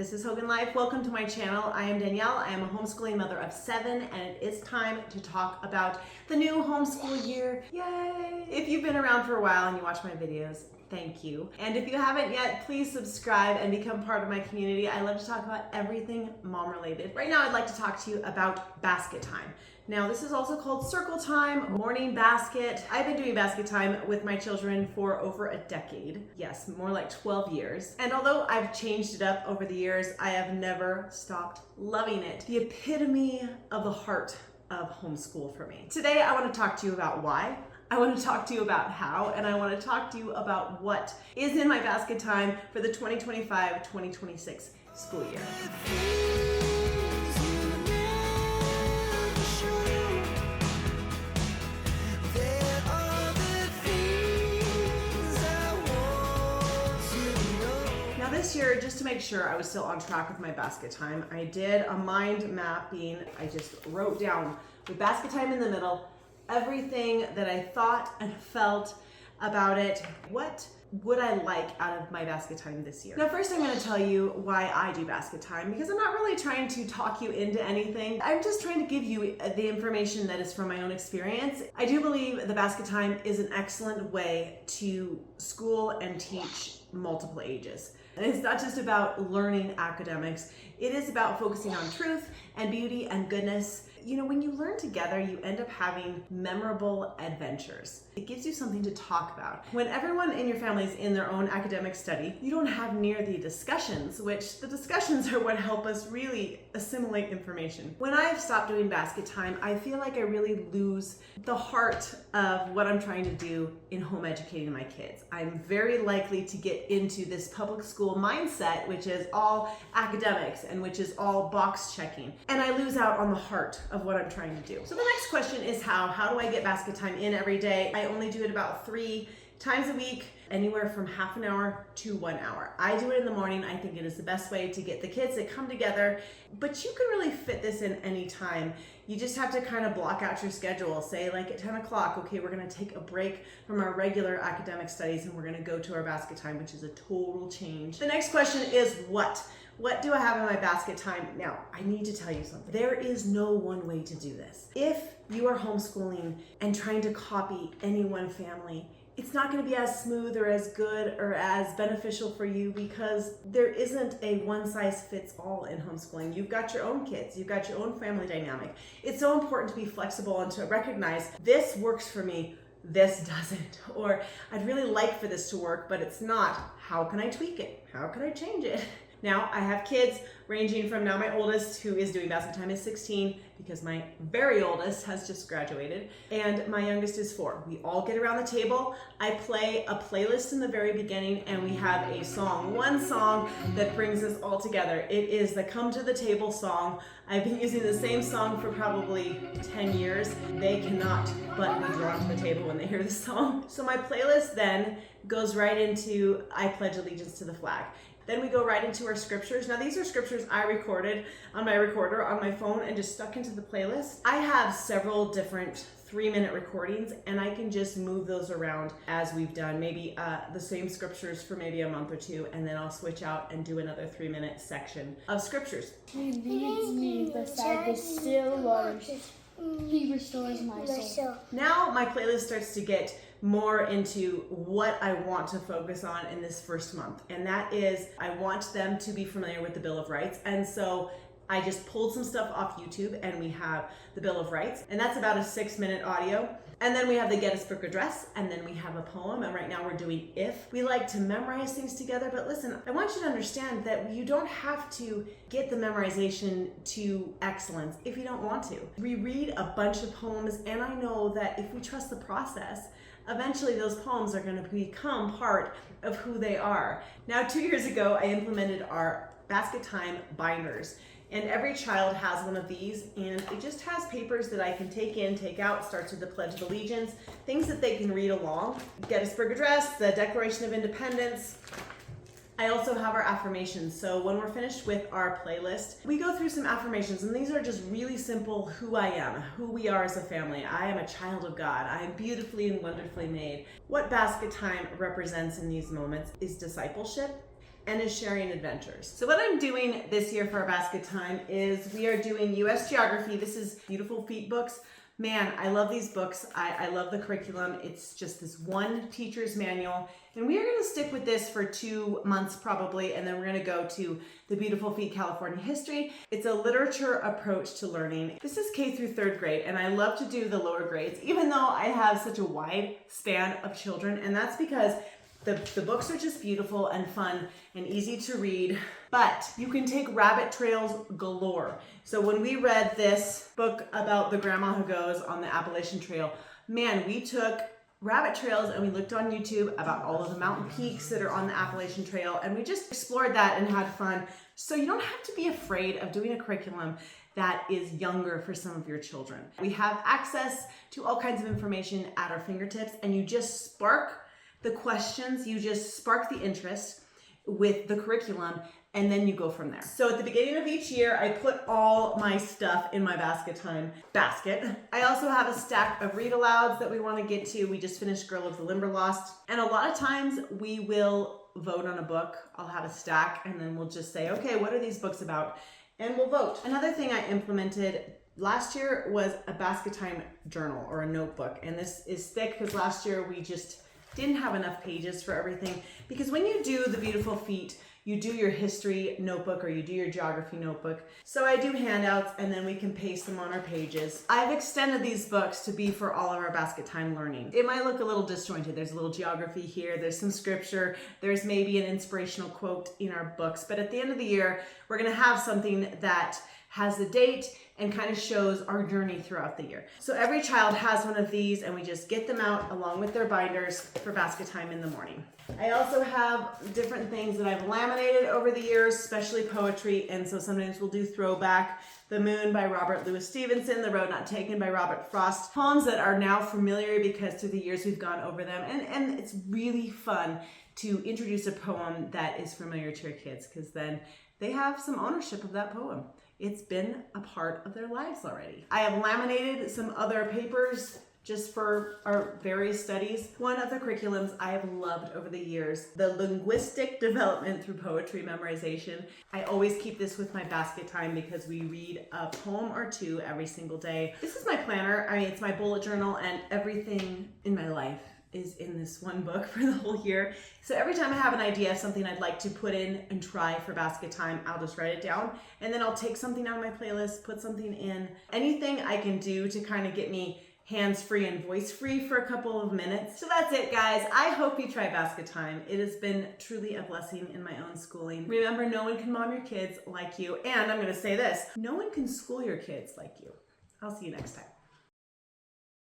This is Hogan Life. Welcome to my channel. I am Danielle. I am a homeschooling mother of 7, and it is time to talk about the new homeschool year. Yay! If you've been around for a while and you watch my videos, thank you. And if you haven't yet, please subscribe and become part of my community. I love to talk about everything mom related. Right now, I'd like to talk to you about basket time. Now, this is also called circle time, morning basket. I've been doing basket time with my children for over a decade. Yes, more like 12 years. And although I've changed it up over the years, I have never stopped loving it. The epitome of the heart of homeschool for me. Today, I want to talk to you about why. I want to talk to you about how, and I want to talk to you about what is in my basket time for the 2025-2026 school year. This year, just to make sure I was still on track with my basket time, I did a mind mapping. I just wrote down with basket time in the middle, everything that I thought and felt about it. What would I like out of my basket time this year? Now, first I'm going to tell you why I do basket time, because I'm not really trying to talk you into anything. I'm just trying to give you the information that is from my own experience. I do believe the basket time is an excellent way to school and teach multiple ages. And it's not just about learning academics, it is about focusing on truth and beauty and goodness. You know, when you learn together, you end up having memorable adventures. It gives you something to talk about. When everyone in your family is in their own academic study, you don't have near the discussions, which the discussions are what help us really assimilate information. When I've stopped doing basket time, I feel like I really lose the heart of what I'm trying to do in home educating my kids. I'm very likely to get into this public school mindset, which is all academics and which is all box checking. And I lose out on the heart of what I'm trying to do. So the next question is how. How do I get basket time in every day? I only do it about 3 times a week, anywhere from half an hour to 1 hour. I do it in the morning. I think it is the best way to get the kids to come together, but you can really fit this in any time. You just have to kind of block out your schedule. Say like at 10 o'clock, okay, we're gonna take a break from our regular academic studies and we're gonna go to our basket time, which is a total change. The next question is what? What do I have in my basket time? Now, I need to tell you something. There is no one way to do this. If you are homeschooling and trying to copy any one family, it's not going to be as smooth or as good or as beneficial for you because there isn't a one-size-fits-all in homeschooling. You've got your own kids, you've got your own family dynamic. It's so important to be flexible and to recognize this works for me, this doesn't, or I'd really like for this to work, but it's not. How can I tweak it? How can I change it? Now, I have kids ranging from now my oldest, who is doing basket time, is 16 because my very oldest has just graduated, and my youngest is 4. We all get around the table. I play a playlist in the very beginning, and we have a song, one song that brings us all together. It is the Come to the Table song. I've been using the same song for probably 10 years. They cannot but be drawn to the table when they hear this song. So my playlist then goes right into I Pledge Allegiance to the Flag. Then we go right into our scriptures. Now these are scriptures I recorded on my recorder on my phone and just stuck into the playlist. I have several different 3-minute recordings and I can just move those around as we've done. Maybe the same scriptures for maybe a month or 2, and then I'll switch out and do another 3-minute section of scriptures. He leads me beside the still waters. He restores my soul. Now my playlist starts to get more into what I want to focus on in this first month. And that is, I want them to be familiar with the Bill of Rights. And so I just pulled some stuff off YouTube and we have the Bill of Rights. And that's about a 6-minute audio. And then we have the Gettysburg Address, and then we have a poem, and right now we're doing If. We like to memorize things together, but listen, I want you to understand that you don't have to get the memorization to excellence if you don't want to. We read a bunch of poems, and I know that if we trust the process, eventually those poems are going to become part of who they are. Now, 2 years ago, I implemented our basket time binders. And every child has one of these, and it just has papers that I can take in, take out. Starts with the Pledge of Allegiance, things that they can read along. Gettysburg Address, the Declaration of Independence. I also have our affirmations. So when we're finished with our playlist, we go through some affirmations, and these are just really simple who I am, who we are as a family. I am a child of God. I am beautifully and wonderfully made. What basket time represents in these moments is discipleship and is sharing adventures. So what I'm doing this year for our basket time is we are doing US Geography. This is Beautiful Feet books. Man, I love these books. I love the curriculum. It's just this one teacher's manual. And we are going to stick with this for 2 months probably, and then we're going to go to the Beautiful Feet California History. It's a literature approach to learning. This is K through 3rd grade, and I love to do the lower grades, even though I have such a wide span of children, and that's because the books are just beautiful and fun and easy to read, but you can take rabbit trails galore. So when we read this book about the grandma who goes on the Appalachian Trail, man, we took rabbit trails and we looked on YouTube about all of the mountain peaks that are on the Appalachian Trail, and we just explored that and had fun. So you don't have to be afraid of doing a curriculum that is younger for some of your children. We have access to all kinds of information at our fingertips, and you just spark the questions, you just spark the interest with the curriculum, and then you go from there. So at the beginning of each year, I put all my stuff in my basket time basket. I also have a stack of read alouds that we want to get to. We just finished Girl of the Limberlost. And a lot of times we will vote on a book. I'll have a stack and then we'll just say, okay, what are these books about? And we'll vote. Another thing I implemented last year was a basket time journal or a notebook. And this is thick because last year we just didn't have enough pages for everything. Because when you do the Beautiful Feet, you do your history notebook or you do your geography notebook. So I do handouts and then we can paste them on our pages. I've extended these books to be for all of our basket time learning. It might look a little disjointed. There's a little geography here, there's some scripture, there's maybe an inspirational quote in our books. But at the end of the year, we're gonna have something that has the date and kind of shows our journey throughout the year. So every child has one of these and we just get them out along with their binders for basket time in the morning. I also have different things that I've laminated over the years, especially poetry, and so sometimes we'll do throwback. The Moon by Robert Louis Stevenson, The Road Not Taken by Robert Frost. Poems that are now familiar because through the years we've gone over them, and it's really fun to introduce a poem that is familiar to your kids because then they have some ownership of that poem. It's been a part of their lives already. I have laminated some other papers just for our various studies. One of the curriculums I have loved over the years, the linguistic development through poetry memorization. I always keep this with my basket time because we read a poem or two every single day. This is my planner. I mean, it's my bullet journal, and everything in my life is in this one book for the whole year. So every time I have an idea of something I'd like to put in and try for basket time, I'll just write it down, and then I'll take something out of my playlist, put something in. Anything I can do to kind of get me hands-free and voice-free for a couple of minutes. So that's it, guys. I hope you try basket time. It has been truly a blessing in my own schooling. Remember, no one can mom your kids like you. And I'm gonna say this, no one can school your kids like you. I'll see you next time.